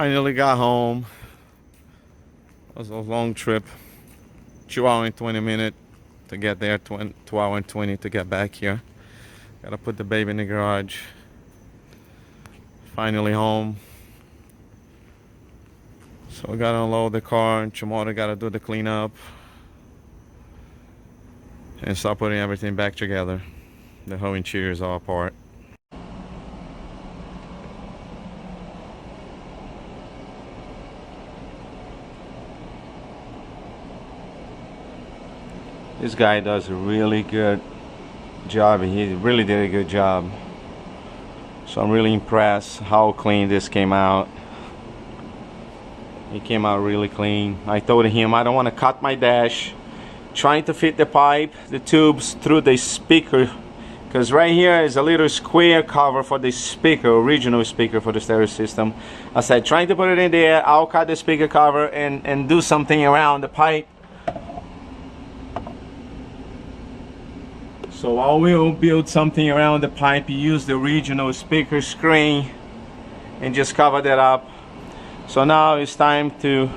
Finally got home. It was a long trip. 2 hours and 20 minutes to get there, 2 hours and 20 to get back here. Gotta put the baby in the garage. Finally home. So we gotta unload the car, and tomorrow gotta do the cleanup and start putting everything back together. The whole interior is all apart. This guy does a really good job. He really did a good job. So I'm really impressed how clean this came out. It came out really clean. I told him I don't want to cut my dash trying to fit the pipe, the tubes through the speaker, because right here is a little square cover for the speaker, original speaker for the stereo system. I said trying to put it in there, I'll cut the speaker cover and do something around the pipe. So I will build something around the pipe, use the original speaker screen and just cover that up. So now it's time to,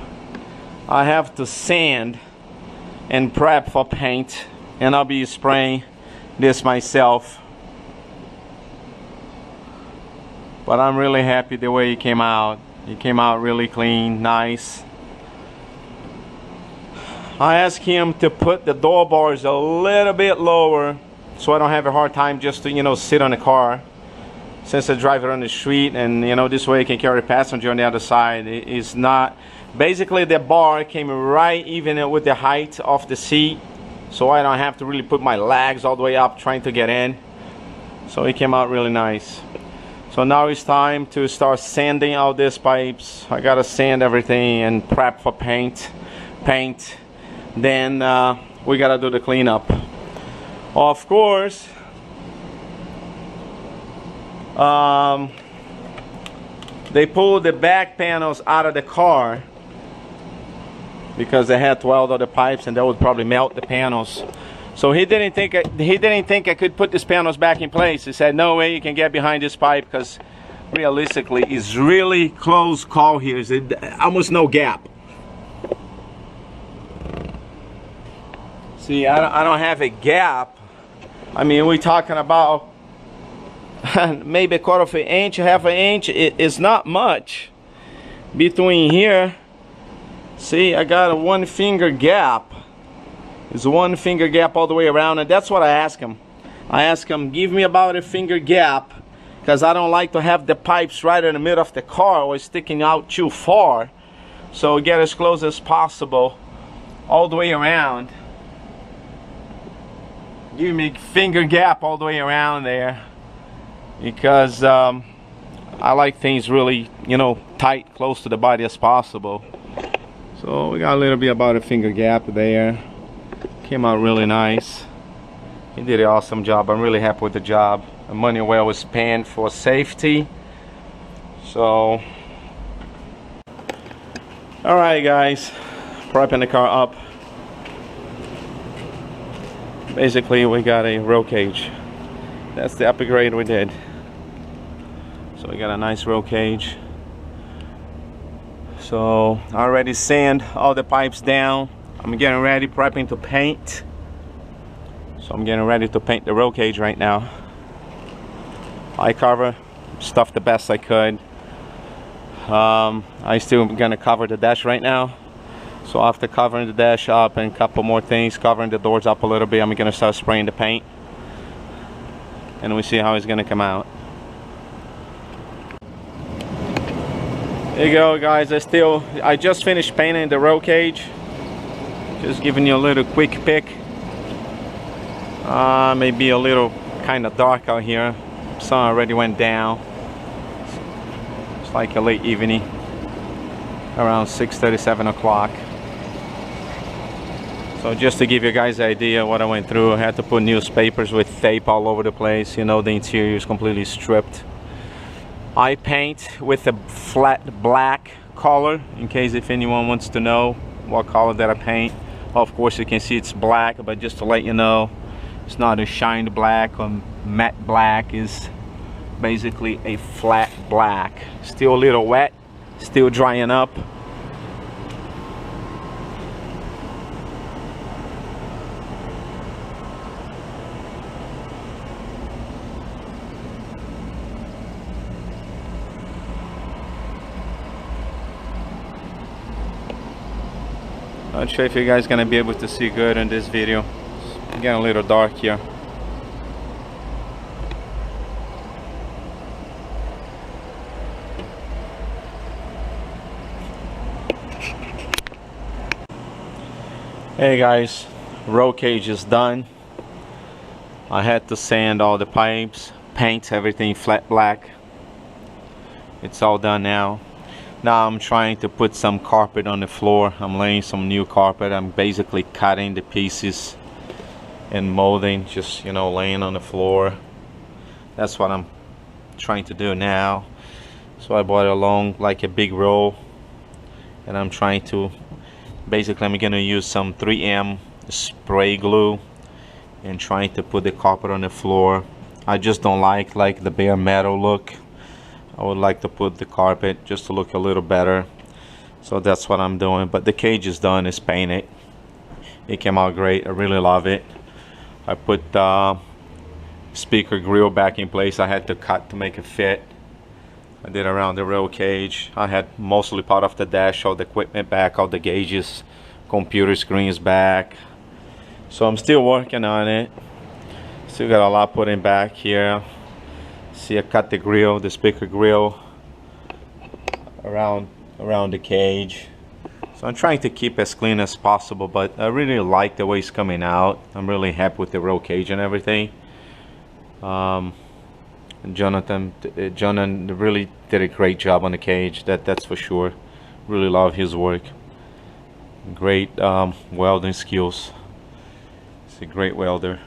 I have to sand and prep for paint, and I'll be spraying this myself. But I'm really happy the way it came out. It came out really clean, nice. I asked him to put the door bars a little bit lower so I don't have a hard time just to, you know, sit on the car. Since I drive it on the street, and you know, this way I can carry a passenger on the other side. It is not, basically the bar came right even with the height of the seat, so I don't have to really put my legs all the way up trying to get in. So it came out really nice. So now it's time to start sanding all these pipes. I gotta sand everything and prep for paint. Then we gotta do the cleanup. Of course, they pulled the back panels out of the car because they had to weld all the pipes, and that would probably melt the panels. So he didn't think I could put these panels back in place. He said, "No way you can get behind this pipe, because realistically, it's really close call here. There's almost no gap." See, I don't have a gap. I mean, we're talking about maybe a quarter of an inch, half an inch. It's not much between here. See, I got a 1 finger gap. It's a 1 finger gap all the way around, and that's what I asked him. I asked him, give me about a finger gap, because I don't like to have the pipes right in the middle of the car or sticking out too far. So get as close as possible all the way around. Give me a finger gap all the way around there, because I like things really, you know, tight, close to the body as possible. So we got a little bit about a finger gap there. Came out really nice. He did an awesome job. I'm really happy with the job. The money well was spent for safety. So, all right, guys, prepping the car up. Basically, we got a Rollcage. That's the upgrade we did. So we got a nice Rollcage. So I already sand all the pipes down. I'm getting ready, prepping to paint. So I'm getting ready to paint the Rollcage right now. I cover stuff the best I could. I still gonna cover the dash right now. So after covering the dash up and a couple more things, covering the doors up a little bit, I'm gonna start spraying the paint, and we see how it's gonna come out. There you go, guys. I just finished painting the Rollcage. Just giving you a little quick pick. Maybe a little kind of dark out here. Sun already went down. It's like a late evening, around 6:30, 7 o'clock. So just to give you guys an idea what I went through, I had to put newspapers with tape all over the place. You know, the interior is completely stripped. I paint with a flat black color, in case if anyone wants to know what color that I paint. Of course you can see it's black, but just to let you know, it's not a shined black or matte black. It's basically a flat black. Still a little wet Still drying up. Not sure if you guys gonna be able to see good in this video. It's getting a little dark here. Hey guys, roll cage is done. I had to sand all the pipes, paint everything flat black. It's all done now. Now I'm trying to put some carpet on the floor. I'm laying some new carpet. I'm basically cutting the pieces and molding, just, you know, laying on the floor. That's what I'm trying to do now. So I bought along like a big roll, and I'm trying to, basically I'm gonna use some 3M spray glue and trying to put the carpet on the floor. I just don't like the bare metal look. I would like to put the carpet just to look a little better. So that's what I'm doing. But the cage is done, it's painted. It came out great, I really love it. I put speaker grill back in place. I had to cut to make it fit. I did around the roll cage. I had mostly part of the dash, all the equipment back, all the gauges, computer screens back. So I'm still working on it. Still got a lot put in back here. See, I cut the grill, the speaker grill around the cage. So I'm trying to keep as clean as possible, but I really like the way it's coming out. I'm really happy with the roll cage and everything. Jonathan really did a great job on the cage, that's for sure. Really love his work. Great welding skills. He's a great welder.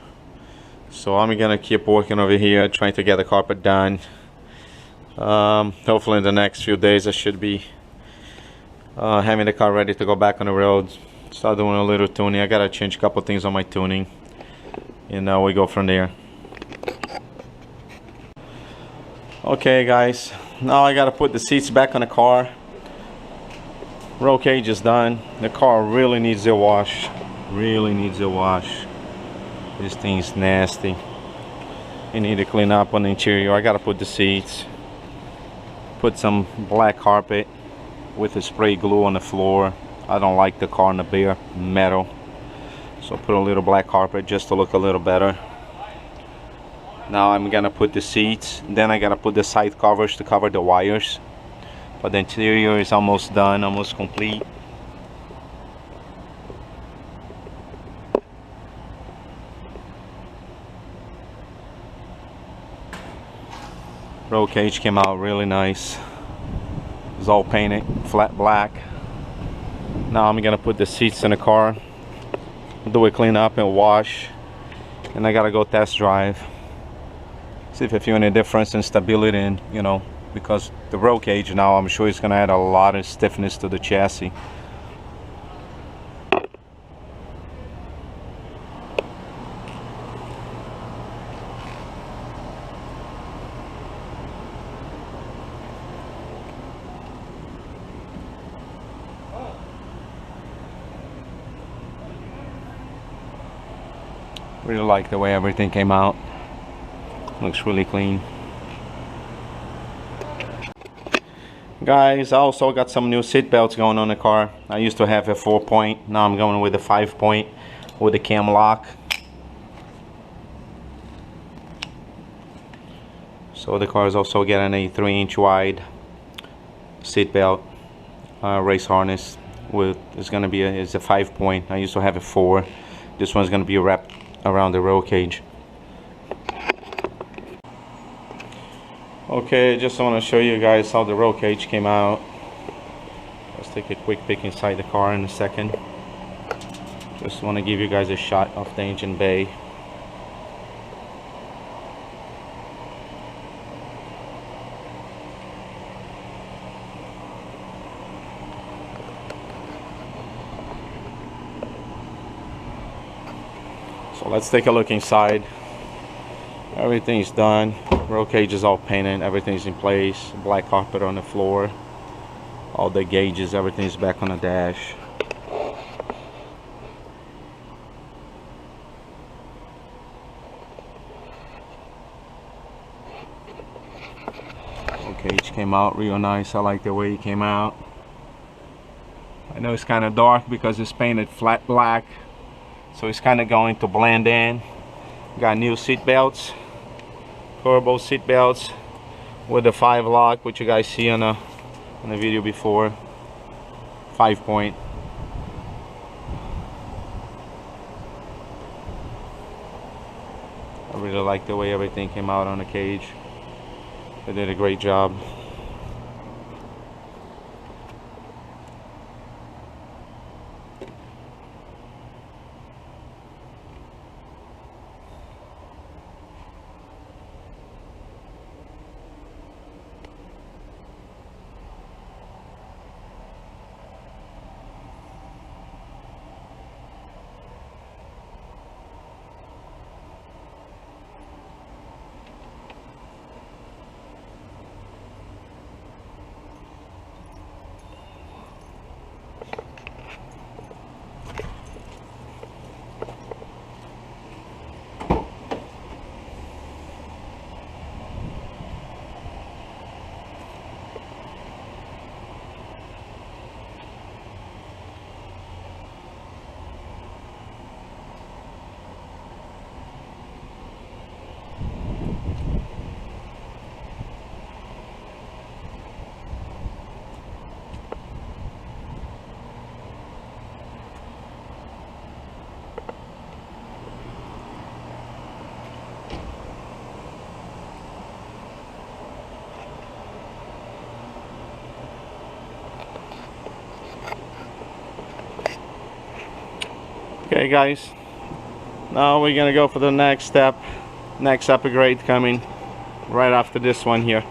So I'm gonna keep working over here, trying to get the carpet done. Hopefully in the next few days I should be having the car ready to go back on the road. Start doing a little tuning. I gotta change a couple things on my tuning, and we go from there. Okay guys, now I gotta put the seats back on the car. Roll cage is done. The car really needs a wash. Really needs a wash. This thing's nasty. You need to clean up on the interior. I gotta put the seats, put some black carpet with a spray glue on the floor. I don't like the car in the bare metal, so put a little black carpet just to look a little better. Now I'm gonna put the seats, then I gotta put the side covers to cover the wires. But the interior is almost done, almost complete. Roll cage came out really nice. It's all painted flat black. Now I'm gonna put the seats in the car, do a clean up and wash, and I gotta go test drive. See if I feel any difference in stability, and you know, because the roll cage now I'm sure it's gonna add a lot of stiffness to the chassis. Really like the way everything came out. Looks really clean. Guys, I also got some new seat belts going on the car. I used to have a 4-point, now I'm going with a 5-point with a cam lock. So the car is also getting a 3-inch wide seat belt race harness. With it's gonna be it's a 5-point. I used to have a 4. This one's gonna be wrapped around the roll cage. Okay, just want to show you guys how the roll cage came out. Let's take a quick peek inside the car in a second. Just want to give you guys a shot of the engine bay. So let's take a look inside. Everything's done. Roll cage is all painted, everything's in place. Black carpet on the floor. All the gauges, everything's back on the dash. Cage came out real nice. I like the way it came out. I know it's kind of dark because it's painted flat black, so it's kind of going to blend in. Got new seat belts, turbo seat belts with the 5 lock, which you guys see on the video before. 5-point. I really like the way everything came out on the cage. They did a great job. Okay guys, now we're gonna go for the next step, next upgrade coming right after this one here.